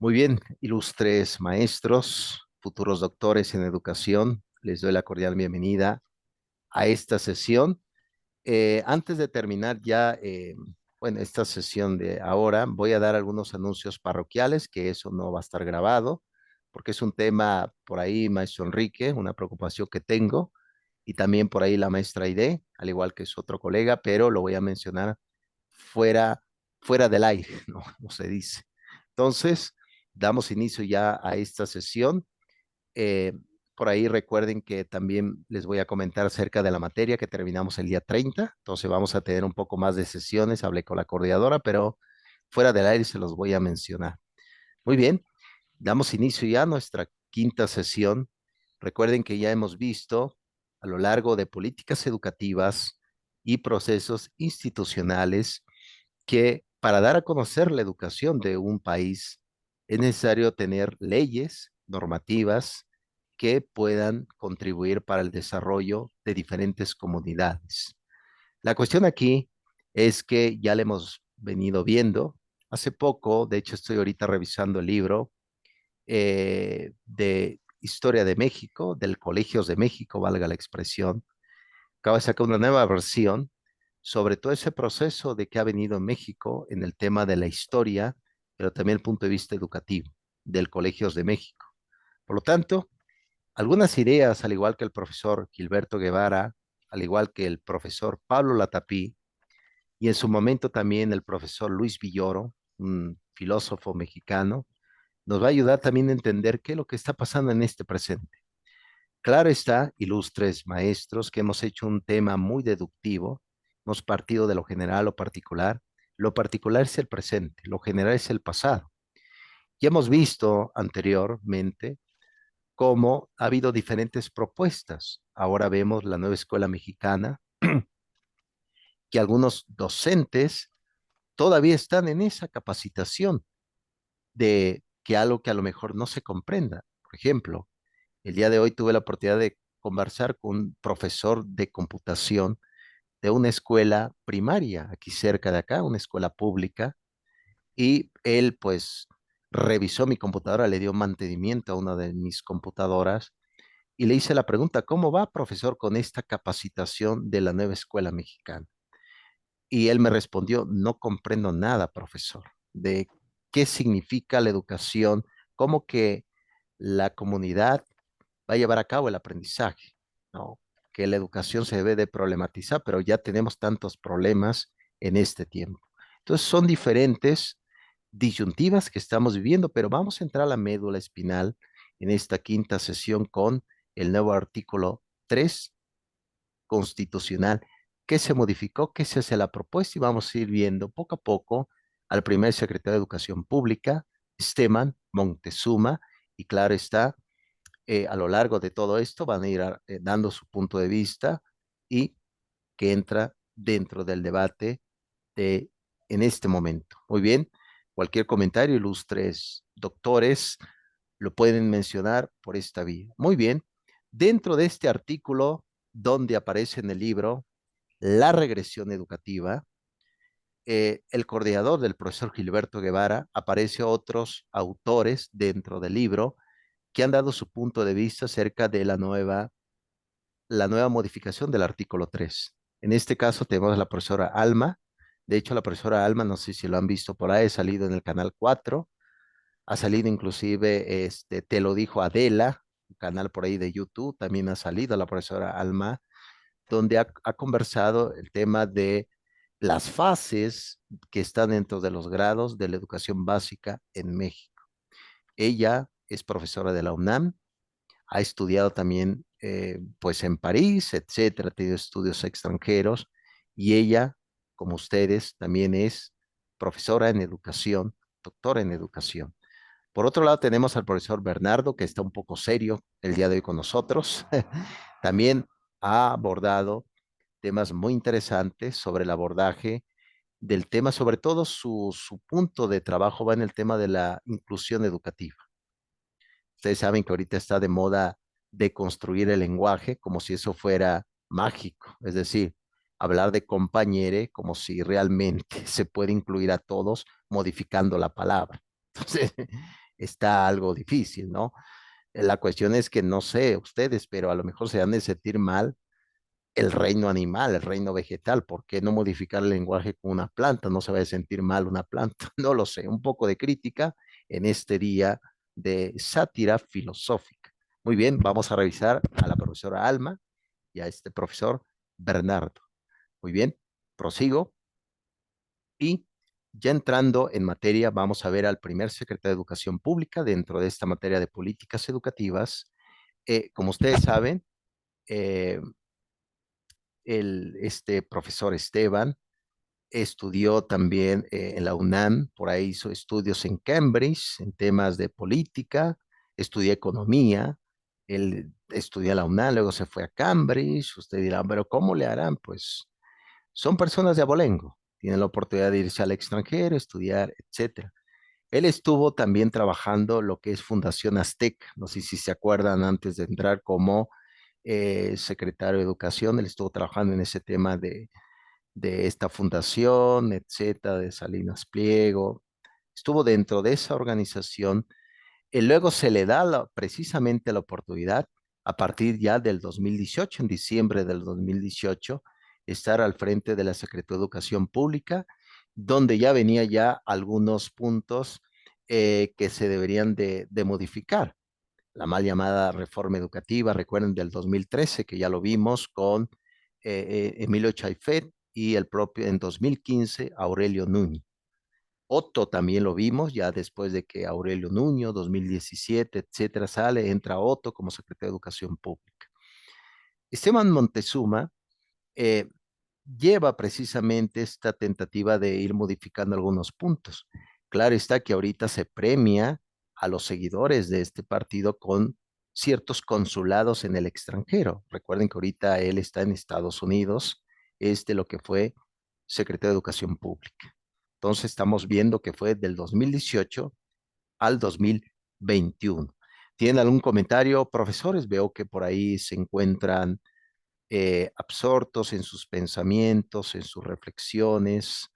Muy bien, ilustres maestros, futuros doctores en educación, les doy la cordial bienvenida a esta sesión. Antes de terminar ya, bueno, esta sesión de ahora, voy a dar algunos anuncios parroquiales, que eso no va a estar grabado, porque es un tema por ahí, maestro Enrique, una preocupación que tengo, y también por ahí la maestra Aide, al igual que su otro colega, pero lo voy a mencionar fuera, fuera del aire, ¿no? No se dice. Entonces, damos inicio ya a esta sesión. Eh, por ahí recuerden que también les voy a comentar acerca de la materia que terminamos el día 30. Entonces vamos a tener un poco más de sesiones. Hablé con la coordinadora, pero fuera del aire se los voy a mencionar. Muy bien, damos inicio ya a nuestra quinta sesión. Recuerden que ya hemos visto a lo largo de políticas educativas y procesos institucionales que para dar a conocer la educación de un país es necesario tener leyes, normativas que puedan contribuir para el desarrollo de diferentes comunidades. La cuestión aquí es que ya le hemos venido viendo. Hace poco, de hecho estoy ahorita revisando el libro de Historia de México, del Colegios de México, valga la expresión. Acaba de sacar una nueva versión sobre todo ese proceso de que ha venido en México en el tema de la historia, pero también el punto de vista educativo del Colegios de México. Por lo tanto, algunas ideas, al igual que el profesor Gilberto Guevara, al igual que el profesor Pablo Latapí, y en su momento también el profesor Luis Villoro, un filósofo mexicano, nos va a ayudar también a entender qué es lo que está pasando en este presente. Claro está, ilustres maestros, que hemos hecho un tema muy deductivo, hemos partido de lo general a lo particular. Lo particular es el presente, lo general es el pasado. Ya hemos visto anteriormente cómo ha habido diferentes propuestas. Ahora vemos la nueva escuela mexicana, que algunos docentes todavía están en esa capacitación de que algo que a lo mejor no se comprenda. Por ejemplo, el día de hoy tuve la oportunidad de conversar con un profesor de computación de una escuela primaria aquí cerca de acá, una escuela pública, y él pues revisó mi computadora, le dio mantenimiento a una de mis computadoras y le hice la pregunta, ¿cómo va, profesor, con esta capacitación de la nueva escuela mexicana? Y él me respondió, no comprendo nada, profesor, de qué significa la educación, cómo que la comunidad va a llevar a cabo el aprendizaje, ¿no? Que la educación se debe de problematizar, pero ya tenemos tantos problemas en este tiempo. Entonces son diferentes disyuntivas que estamos viviendo, pero vamos a entrar a la médula espinal en esta quinta sesión con el nuevo artículo 3 constitucional. ¿Qué se modificó? ¿Qué se hace la propuesta? Y vamos a ir viendo poco a poco al primer secretario de Educación Pública, Esteban Montezuma, y claro está, a lo largo de todo esto van a ir dando su punto de vista y que entra dentro del debate de, en este momento. Muy bien, cualquier comentario, ilustres doctores, lo pueden mencionar por esta vía. Muy bien, dentro de este artículo donde aparece en el libro la regresión educativa, el coordinador del profesor Gilberto Guevara, aparece otros autores dentro del libro que han dado su punto de vista acerca de la nueva modificación del artículo 3. En este caso tenemos a la profesora Alma. De hecho, la profesora Alma, no sé si lo han visto por ahí, ha salido en el canal 4, ha salido inclusive, te lo dijo Adela, un canal por ahí de YouTube, también ha salido la profesora Alma, donde ha conversado el tema de las fases que están dentro de los grados de la educación básica en México. Ella es profesora de la UNAM, ha estudiado también pues en París, etcétera, ha tenido estudios extranjeros y ella, como ustedes, también es profesora en educación, doctora en educación. Por otro lado, tenemos al profesor Bernardo, que está un poco serio el día de hoy con nosotros. También ha abordado temas muy interesantes sobre el abordaje del tema, sobre todo su punto de trabajo va en el tema de la inclusión educativa. Ustedes saben que ahorita está de moda deconstruir el lenguaje como si eso fuera mágico, es decir, hablar de compañere como si realmente se puede incluir a todos modificando la palabra. Entonces, está algo difícil, ¿no? La cuestión es que no sé ustedes, pero a lo mejor se han de sentir mal el reino animal, el reino vegetal. ¿Por qué no modificar el lenguaje con una planta? No se va a sentir mal una planta. No lo sé. Un poco de crítica en este día de sátira filosófica. Muy bien, vamos a revisar a la profesora Alma y a este profesor Bernardo. Muy bien, prosigo. Y ya entrando en materia, vamos a ver al primer secretario de Educación Pública dentro de esta materia de políticas educativas. Como ustedes saben, eh, este profesor Esteban estudió también en la UNAM, por ahí hizo estudios en Cambridge en temas de política, estudió economía, él estudió en la UNAM, luego se fue a Cambridge. Usted dirá, pero ¿cómo le harán? Pues son personas de abolengo, tienen la oportunidad de irse al extranjero, estudiar, etcétera. Él estuvo también trabajando lo que es Fundación Azteca, no sé si se acuerdan antes de entrar como secretario de Educación, él estuvo trabajando en ese tema de esta fundación, etcétera, de Salinas Pliego, estuvo dentro de esa organización y luego se le da precisamente la oportunidad a partir ya del 2018, en diciembre del 2018, estar al frente de la Secretaría de Educación Pública, donde ya venía ya algunos puntos que se deberían de modificar. La mal llamada reforma educativa, recuerden, del 2013, que ya lo vimos con Emilio Chaifet y el propio en 2015, Aurelio Nuño. Otto también lo vimos ya después de que Aurelio Nuño, 2017, etcétera, sale, entra Otto como secretario de Educación Pública. Esteban Montezuma eh, lleva precisamente esta tentativa de ir modificando algunos puntos. Claro está que ahorita se premia a los seguidores de este partido con ciertos consulados en el extranjero. Recuerden que ahorita él está en Estados Unidos, es de lo que fue secretario de Educación Pública. Entonces estamos viendo que fue del 2018 al 2021. ¿Tienen algún comentario, profesores? Veo que por ahí se encuentran absortos en sus pensamientos, en sus reflexiones.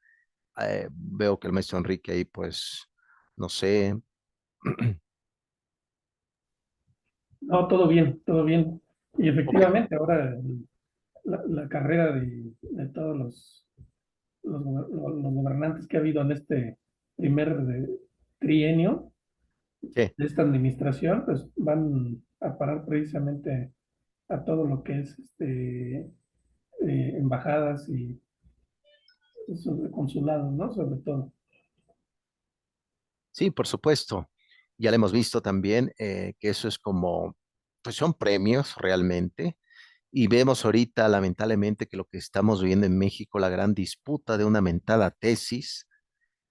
Veo que el maestro Enrique ahí, pues, no sé. No, todo bien, todo bien. Y Ok, efectivamente, ahora la carrera de todos los gobernantes que ha habido en este primer trienio sí, de esta administración, pues van a parar precisamente a todo lo que es embajadas y sobre consulados, ¿no? Sobre todo. sí, por supuesto. Ya le hemos visto también que eso es como, pues son premios realmente. Y vemos ahorita, lamentablemente, que lo que estamos viviendo en México, la gran disputa de una mentada tesis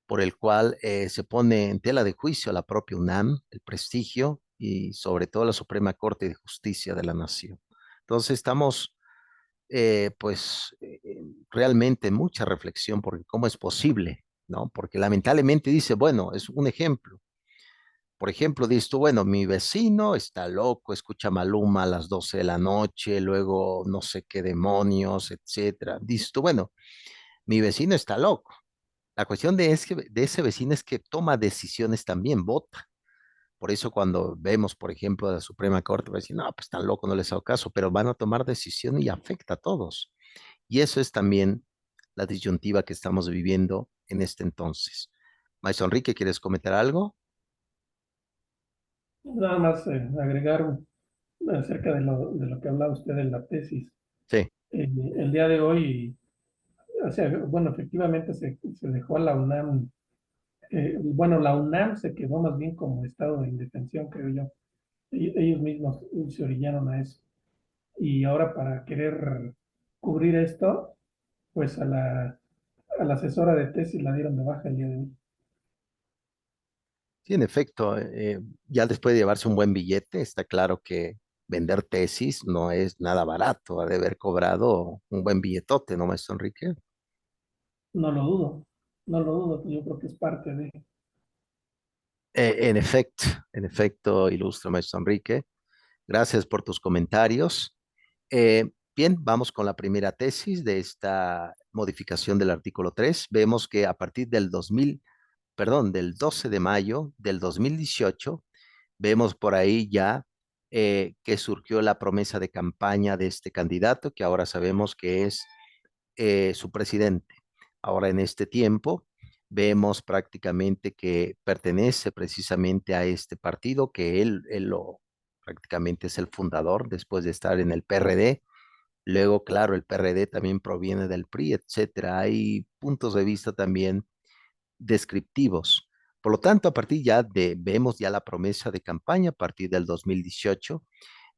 por el cual se pone en tela de juicio a la propia UNAM, el prestigio y sobre todo la Suprema Corte de Justicia de la Nación. Entonces estamos realmente en mucha reflexión porque cómo es posible, ¿no? Porque lamentablemente dice, bueno, es un ejemplo. Por ejemplo, dices tú, bueno, mi vecino está loco, escucha Maluma a las 12 de la noche, luego no sé qué demonios, etcétera. Dices tú, bueno, mi vecino está loco. La cuestión de ese vecino es que toma decisiones también, vota. Por eso cuando vemos, por ejemplo, a la Suprema Corte, va a decir, no, pues están locos, no les hago caso, pero van a tomar decisiones y afecta a todos. Y eso es también la disyuntiva que estamos viviendo en este entonces. Maestro Enrique, ¿quieres comentar algo? Nada más agregar acerca de lo que hablaba usted de la tesis. Sí, El día de hoy, o sea, bueno, efectivamente se dejó a la UNAM, bueno, la UNAM se quedó más bien como estado de indefensión, creo yo. Ellos mismos se orillaron a eso. Y ahora para querer cubrir esto, pues a la asesora de tesis la dieron de baja el día de hoy. sí, en efecto, ya después de llevarse un buen billete, está claro que vender tesis no es nada barato, ha de haber cobrado un buen billetote, ¿no, maestro Enrique? No lo dudo, no lo dudo, yo creo que es parte de... En efecto, ilustre maestro Enrique. Gracias por tus comentarios. Bien, vamos con la primera tesis de esta modificación del artículo 3. Vemos que a partir del 2000 perdón, del 12 de mayo del 2018, vemos por ahí ya que surgió la promesa de campaña de este candidato, que ahora sabemos que es su presidente. Ahora en este tiempo vemos prácticamente que pertenece precisamente a este partido, que él lo prácticamente es el fundador después de estar en el PRD. Luego, claro, el PRD también proviene del PRI, etcétera. Hay puntos de vista también descriptivos. Por lo tanto, a partir ya vemos ya la promesa de campaña a partir del 2018,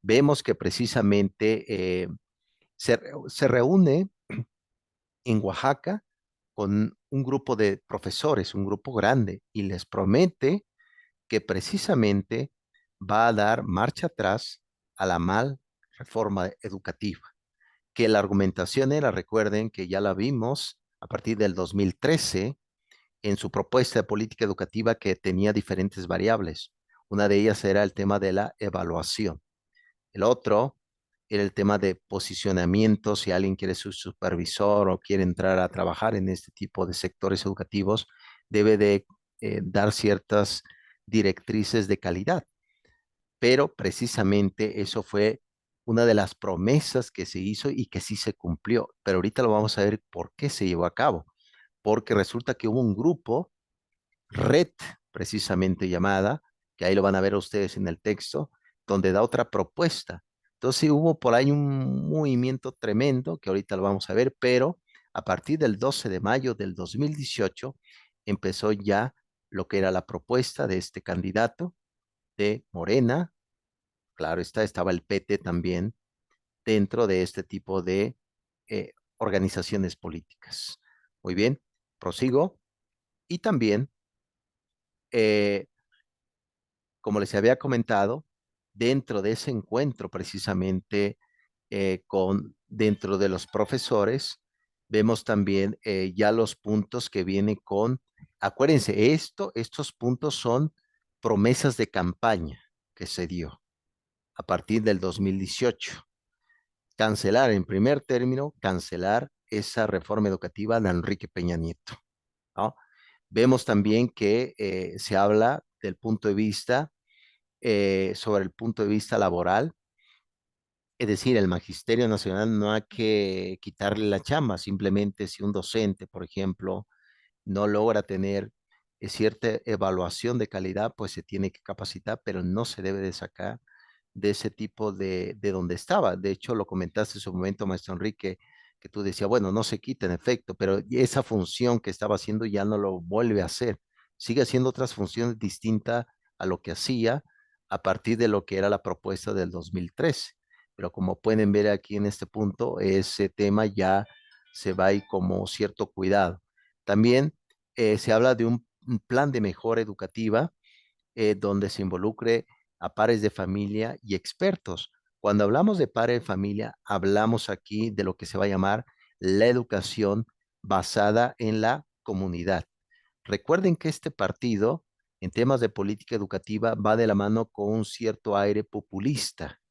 vemos que precisamente se reúne en Oaxaca con un grupo de profesores, un grupo grande, y les promete que precisamente va a dar marcha atrás a la mal reforma educativa, que la argumentación era, recuerden que ya la vimos a partir del 2013 en su propuesta de política educativa que tenía diferentes variables. Una de ellas era el tema de la evaluación. El otro era el tema de posicionamiento, si alguien quiere ser supervisor o quiere entrar a trabajar en este tipo de sectores educativos, debe de dar ciertas directrices de calidad. Pero precisamente eso fue una de las promesas que se hizo y que sí se cumplió. Pero ahorita lo vamos a ver por qué se llevó a cabo. Porque resulta que hubo un grupo red precisamente llamada, que ahí lo van a ver ustedes en el texto, donde da otra propuesta. Entonces sí, hubo por ahí un movimiento tremendo, que ahorita lo vamos a ver, pero a partir del 12 de mayo del 2018 empezó ya lo que era la propuesta de este candidato de Morena. Claro está, estaba el PT también dentro de este tipo de organizaciones políticas. Muy bien, prosigo. Y también como les había comentado, dentro de ese encuentro precisamente dentro de los profesores, vemos también ya los puntos que vienen acuérdense, estos puntos son promesas de campaña que se dio a partir del 2018. Cancelar, en primer término, cancelar esa reforma educativa de Enrique Peña Nieto, ¿no? Vemos también que se habla del punto de vista sobre el punto de vista laboral, es decir, el Magisterio Nacional no hay que quitarle la chamba, simplemente si un docente, por ejemplo, no logra tener cierta evaluación de calidad, pues se tiene que capacitar, pero no se debe de sacar de ese tipo de donde estaba. De hecho, lo comentaste en su momento, maestro Enrique, que tú decías, bueno, no se quita en efecto, pero esa función que estaba haciendo ya no lo vuelve a hacer. Sigue haciendo otras funciones distintas a lo que hacía a partir de lo que era la propuesta del 2013. Pero como pueden ver aquí en este punto, ese tema ya se va ahí como cierto cuidado. También se habla de un plan de mejora educativa donde se involucre a pares de familia y expertos. Cuando hablamos de pares de familia, hablamos aquí de lo que se va a llamar la educación basada en la comunidad. Recuerden que este partido, en temas de política educativa, va de la mano con un cierto aire populista.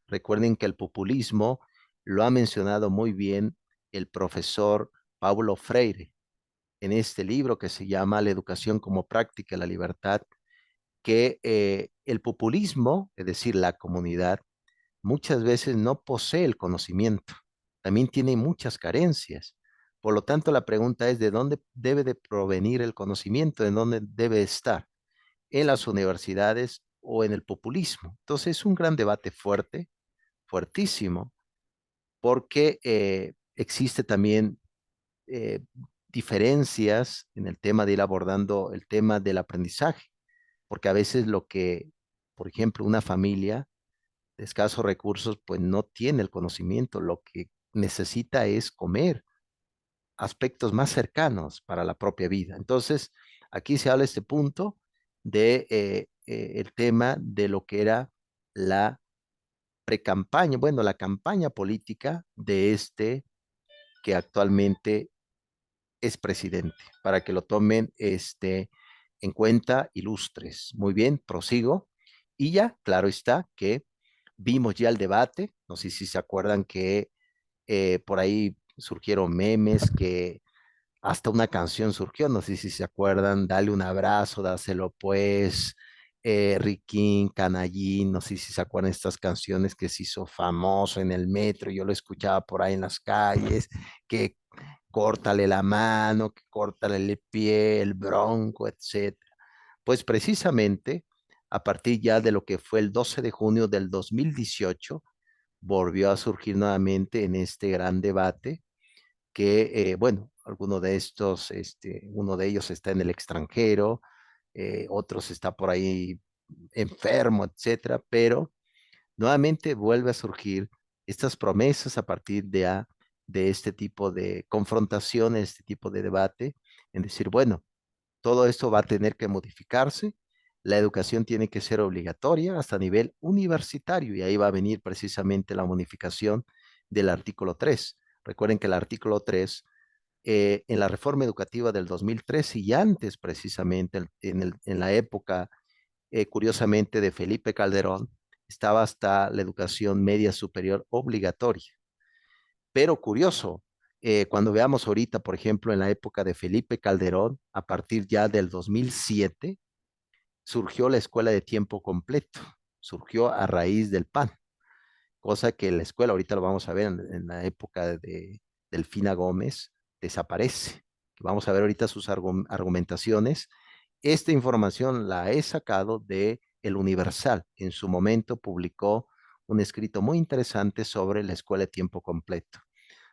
Recuerden que el populismo lo ha mencionado muy bien el profesor Paulo Freire en este libro que se llama La educación como práctica de la libertad, que el populismo, es decir, la comunidad, muchas veces no posee el conocimiento, también tiene muchas carencias. Por lo tanto, la pregunta es de dónde debe de provenir el conocimiento, de dónde debe estar, en las universidades o en el populismo. Entonces, es un gran debate fuerte, fuertísimo, porque existe también eh, diferencias en el tema de ir abordando el tema del aprendizaje, porque a veces por ejemplo, una familia de escasos recursos, pues no tiene el conocimiento, lo que necesita es comer, aspectos más cercanos para la propia vida. Entonces, aquí se habla este punto de el tema de lo que era la precampaña, bueno, la campaña política de este que actualmente es presidente, para que lo tomen en cuenta ilustres. Muy bien, prosigo. Y ya, claro está que vimos ya el debate, no sé si se acuerdan que por ahí surgieron memes que hasta una canción surgió, no sé si se acuerdan, Dale un abrazo, dáselo pues, Riquín, Canallín, no sé si se acuerdan estas canciones que se hizo famoso en el metro, yo lo escuchaba por ahí en las calles, que córtale la mano, que córtale el pie, el bronco, etcétera. Pues precisamente a partir ya de lo que fue el 12 de junio del 2018, volvió a surgir nuevamente en este gran debate que, bueno, alguno de estos, uno de ellos está en el extranjero, otros está por ahí enfermo, etcétera, pero nuevamente vuelve a surgir estas promesas a partir de este tipo de confrontaciones, este tipo de debate, en decir, bueno, todo esto va a tener que modificarse, la educación tiene que ser obligatoria hasta nivel universitario y ahí va a venir precisamente la modificación del artículo 3. Recuerden que el artículo 3 en la reforma educativa del 2013 y antes precisamente en la época, curiosamente, de Felipe Calderón, estaba hasta la educación media superior obligatoria. Pero curioso, cuando veamos ahorita, por ejemplo, en la época de Felipe Calderón, a partir ya del 2007, surgió la escuela de tiempo completo, surgió a raíz del PAN, cosa que la escuela, ahorita lo vamos a ver en la época de Delfina Gómez, desaparece. Vamos a ver ahorita sus argumentaciones. Esta información la he sacado de El Universal. En su momento publicó un escrito muy interesante sobre la escuela de tiempo completo.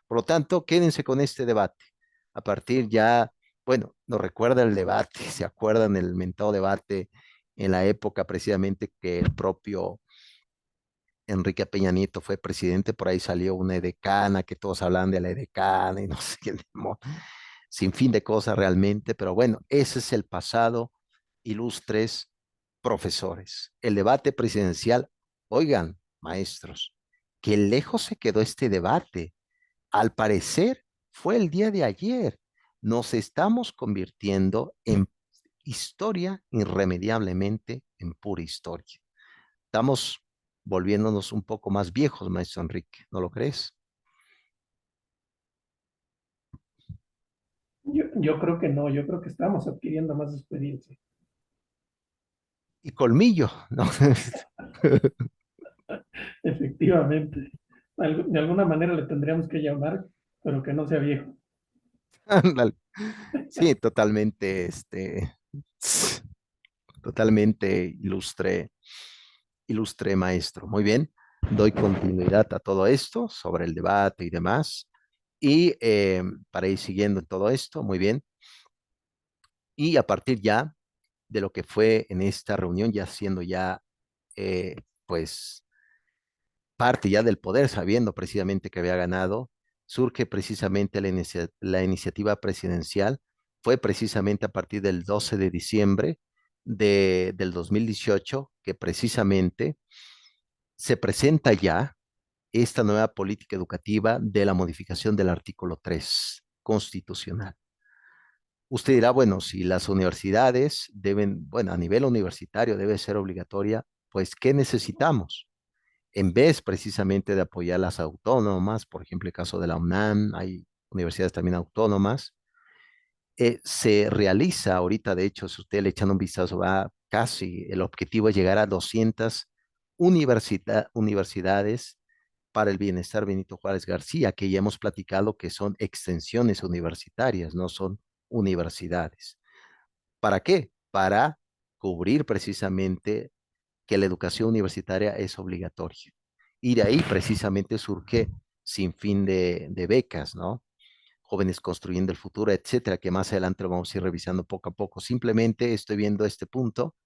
Por lo tanto, quédense con este debate. A partir ya, bueno, nos recuerda el debate, ¿se acuerdan el mentado debate en la época precisamente que el propio Enrique Peña Nieto fue presidente? Por ahí salió una edecana, que todos hablan de la edecana y no sé qué, sin fin de cosas realmente, pero bueno, ese es el pasado, ilustres profesores. El debate presidencial, oigan, maestros, qué lejos se quedó este debate. Al parecer, fue el día de ayer. Nos estamos convirtiendo en historia irremediablemente, en pura historia. Estamos volviéndonos un poco más viejos, maestro Enrique, ¿no lo crees? Yo creo que no, yo creo que estamos adquiriendo más experiencia. Y colmillo, ¿no? Efectivamente. De alguna manera le tendríamos que llamar, pero que no sea viejo. Ándale. Sí, totalmente, totalmente ilustre maestro. Muy bien, doy continuidad a todo esto sobre el debate y demás. Y para ir siguiendo en todo esto, muy bien. Y a partir ya de lo que fue en esta reunión, ya siendo ya, eh, pues, parte ya del poder, sabiendo precisamente que había ganado, surge precisamente la iniciativa presidencial. Fue precisamente a partir del 12 de diciembre del 2018 que precisamente se presenta ya esta nueva política educativa de la modificación del artículo 3 constitucional. Usted dirá, bueno, si las universidades deben, bueno, a nivel universitario debe ser obligatoria, pues ¿qué necesitamos? En vez precisamente de apoyar las autónomas, por ejemplo, el caso de la UNAM, hay universidades también autónomas, se realiza ahorita, de hecho, si usted le echan un vistazo, va casi, el objetivo es llegar a 200 universidades para el bienestar Benito Juárez García, que ya hemos platicado que son extensiones universitarias, no son universidades. ¿Para qué? Para cubrir precisamente que la educación universitaria es obligatoria. Y de ahí precisamente surge sin fin de becas, ¿no? Jóvenes construyendo el futuro, etcétera, que más adelante lo vamos a ir revisando poco a poco. Simplemente estoy viendo este punto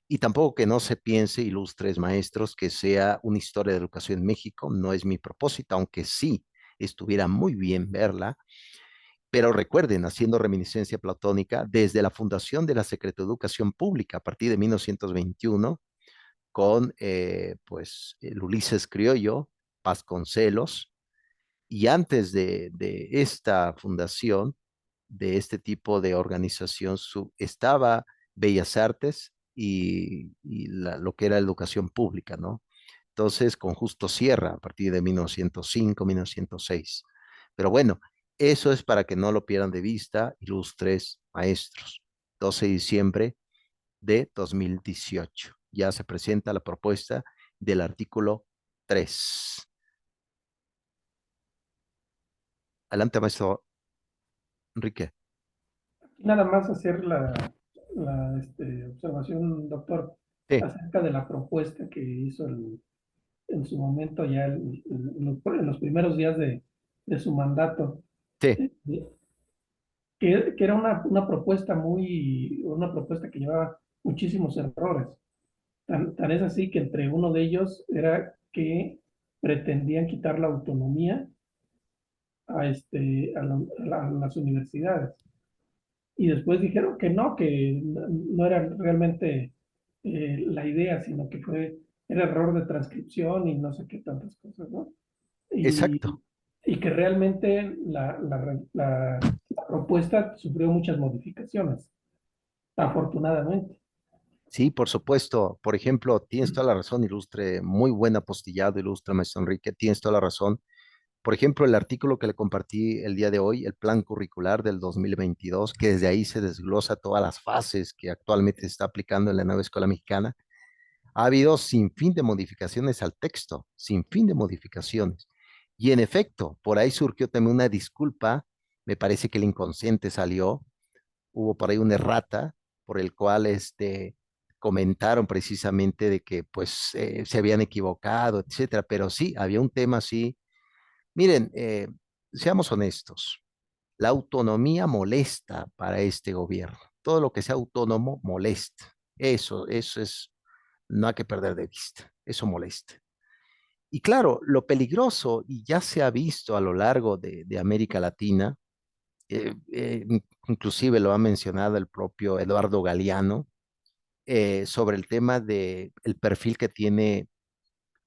y tampoco que no se piense, ilustres maestros, que sea una historia de educación en México, no es mi propósito, aunque sí estuviera muy bien verla, pero recuerden, haciendo reminiscencia platónica, desde la fundación de la Secretaría de Educación Pública a partir de 1921, con pues el Ulises Criollo, Vasconcelos, y antes de esta fundación, de este tipo de organización, estaba Bellas Artes y lo que era educación pública, ¿no? Entonces, con Justo Sierra, a partir de 1905, 1906. Pero bueno, Eso es para que no lo pierdan de vista, ilustres maestros. 12 de diciembre de 2018. Ya se presenta la propuesta del artículo 3. Adelante, maestro Enrique. Nada más hacer observación, doctor, Sí, acerca de la propuesta que hizo en su momento, ya en los primeros días de su mandato, sí, eh, que era una propuesta que llevaba muchísimos errores. Tan es así que entre uno de ellos era que pretendían quitar la autonomía a las universidades. Y después dijeron que no era realmente la idea, sino que era error de transcripción y no sé qué tantas cosas, ¿no? Y, exacto. y que realmente la propuesta sufrió muchas modificaciones, afortunadamente. Sí, por supuesto. Por ejemplo, tienes toda la razón, ilustre, muy buen apostillado, ilustre, maestro Enrique, tienes toda la razón. Por ejemplo, el artículo que le compartí el día de hoy, el plan curricular del 2022, que desde ahí se desglosa todas las fases que actualmente se está aplicando en la nueva escuela mexicana. Ha habido sin fin de modificaciones al texto, sin fin de modificaciones. Y en efecto, por ahí surgió también una disculpa, me parece que el inconsciente salió, hubo por ahí una errata por el cual comentaron precisamente de que pues se habían equivocado, etcétera, pero sí, había un tema así. Miren, seamos honestos, la autonomía molesta para este gobierno. Todo lo que sea autónomo molesta. Eso es, no hay que perder de vista. Eso molesta. Y claro, lo peligroso, y ya se ha visto a lo largo de América Latina, inclusive lo ha mencionado el propio Eduardo Galeano, sobre el tema de el perfil que tiene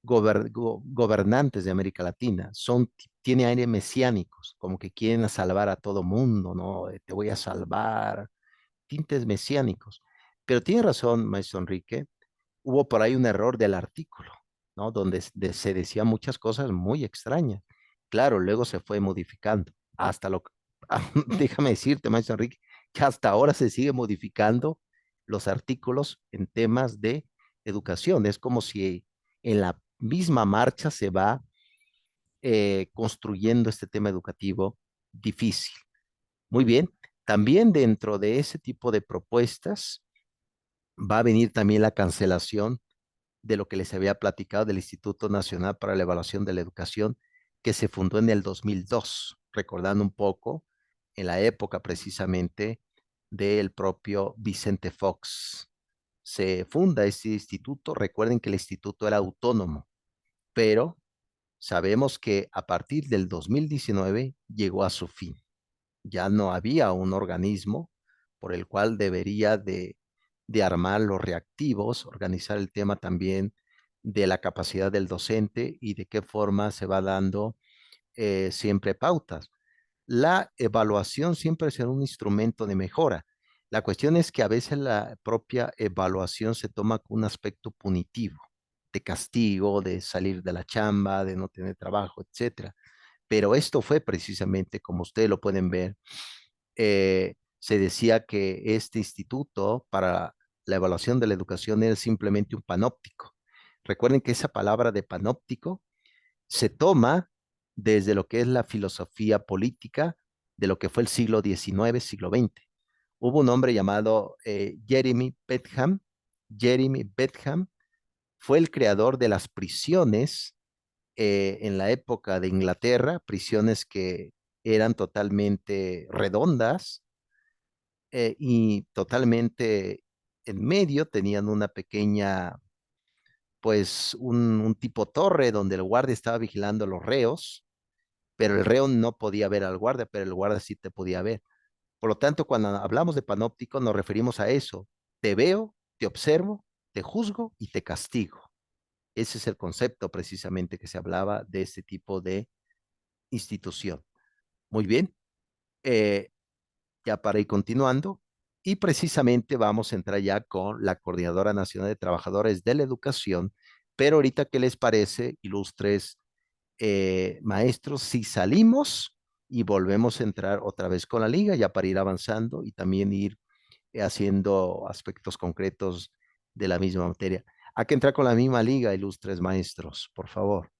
gobernantes de América Latina. Tiene aire mesiánicos, como que quieren salvar a todo mundo, ¿no? Te voy a salvar, tintes mesiánicos. Pero tiene razón, maestro Enrique, hubo por ahí un error del artículo, ¿no? Donde se decían muchas cosas muy extrañas. Claro, luego se fue modificando. Hasta lo, déjame decirte, maestro Enrique, que hasta ahora se sigue modificando los artículos en temas de educación. Es como si en la misma marcha se va construyendo este tema educativo difícil. Muy bien. También dentro de ese tipo de propuestas va a venir también la cancelación de lo que les había platicado del Instituto Nacional para la Evaluación de la Educación, que se fundó en el 2002, recordando un poco en la época precisamente del propio Vicente Fox. Se funda este instituto, recuerden que el instituto era autónomo, pero sabemos que a partir del 2019 llegó a su fin. Ya no había un organismo por el cual debería de armar los reactivos, organizar el tema también de la capacidad del docente y de qué forma se va dando siempre pautas. La evaluación siempre será un instrumento de mejora. La cuestión es que a veces la propia evaluación se toma con un aspecto punitivo, de castigo, de salir de la chamba, de no tener trabajo, etcétera. Pero esto fue precisamente, como ustedes lo pueden ver, se decía que este instituto para la evaluación de la educación era simplemente un panóptico. Recuerden que esa palabra de panóptico se toma desde lo que es la filosofía política de lo que fue el siglo XIX, siglo XX. Hubo un hombre llamado Jeremy Bentham. Jeremy Bentham fue el creador de las prisiones en la época de Inglaterra, prisiones que eran totalmente redondas y totalmente en medio tenían una pequeña, pues un tipo torre donde el guardia estaba vigilando a los reos, pero el reo no podía ver al guardia, pero el guardia sí te podía ver. Por lo tanto, cuando hablamos de panóptico nos referimos a eso. Te veo, te observo, te juzgo y te castigo. Ese es el concepto precisamente que se hablaba de este tipo de institución. Muy bien. Eh, ya para ir continuando, y precisamente vamos a entrar ya con la Coordinadora Nacional de Trabajadores de la Educación, pero ahorita, ¿qué les parece, ilustres maestros, si salimos y volvemos a entrar otra vez con la liga ya para ir avanzando y también ir haciendo aspectos concretos de la misma materia. Hay que entrar con la misma liga, ilustres maestros, por favor.